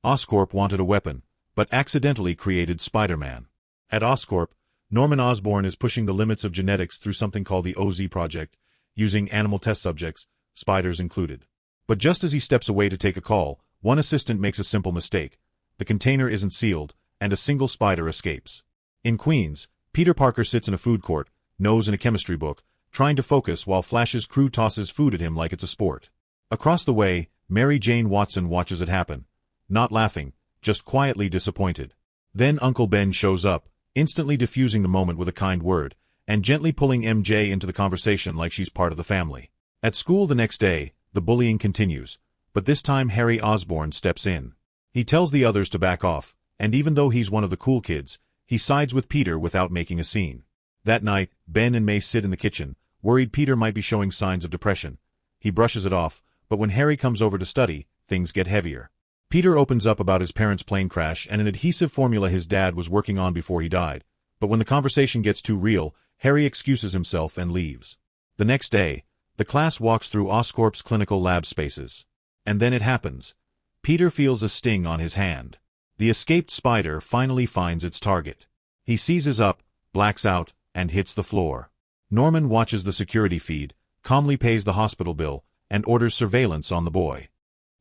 OSCORP wanted a weapon, but accidentally created Spider-Man. At OSCORP, Norman Osborn is pushing the limits of genetics through something called the OZ project, using animal test subjects, spiders included. But just as he steps away to take a call, one assistant makes a simple mistake. The container isn't sealed, and a single spider escapes. In Queens, Peter Parker sits in a food court, nose in a chemistry book, trying to focus while Flash's crew tosses food at him like it's a sport. Across the way, Mary Jane Watson watches it happen. Not laughing, just quietly disappointed. Then Uncle Ben shows up, instantly diffusing the moment with a kind word, and gently pulling MJ into the conversation like she's part of the family. At school the next day, the bullying continues, but this time Harry Osborn steps in. He tells the others to back off, and even though he's one of the cool kids, he sides with Peter without making a scene. That night, Ben and May sit in the kitchen, worried Peter might be showing signs of depression. He brushes it off, but when Harry comes over to study, things get heavier. Peter opens up about his parents' plane crash and an adhesive formula his dad was working on before he died, but when the conversation gets too real, Harry excuses himself and leaves. The next day, the class walks through OSCORP's clinical lab spaces. And then it happens. Peter feels a sting on his hand. The escaped spider finally finds its target. He seizes up, blacks out, and hits the floor. Norman watches the security feed, calmly pays the hospital bill, and orders surveillance on the boy.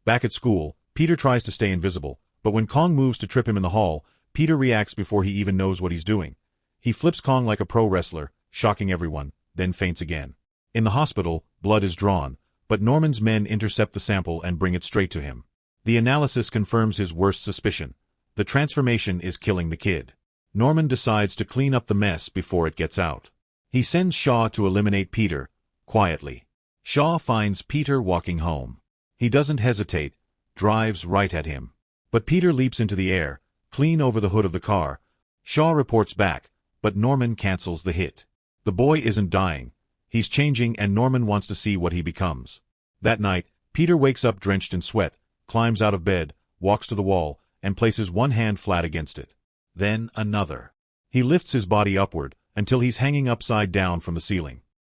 Back at school, Peter tries to stay invisible, but when Kong moves to trip him in the hall, Peter reacts before he even knows what he's doing. He flips Kong like a pro wrestler, shocking everyone, then faints again. In the hospital, blood is drawn, but Norman's men intercept the sample and bring it straight to him. The analysis confirms his worst suspicion. The transformation is killing the kid. Norman decides to clean up the mess before it gets out. He sends Shaw to eliminate Peter, quietly. Shaw finds Peter walking home. He doesn't hesitate, drives right at him. But Peter leaps into the air, clean over the hood of the car. Shaw reports back, but Norman cancels the hit. The boy isn't dying. He's changing and Norman wants to see what he becomes. That night, Peter wakes up drenched in sweat, climbs out of bed, walks to the wall, and places one hand flat against it. Then another. He lifts his body upward, until he's hanging upside down from the ceiling.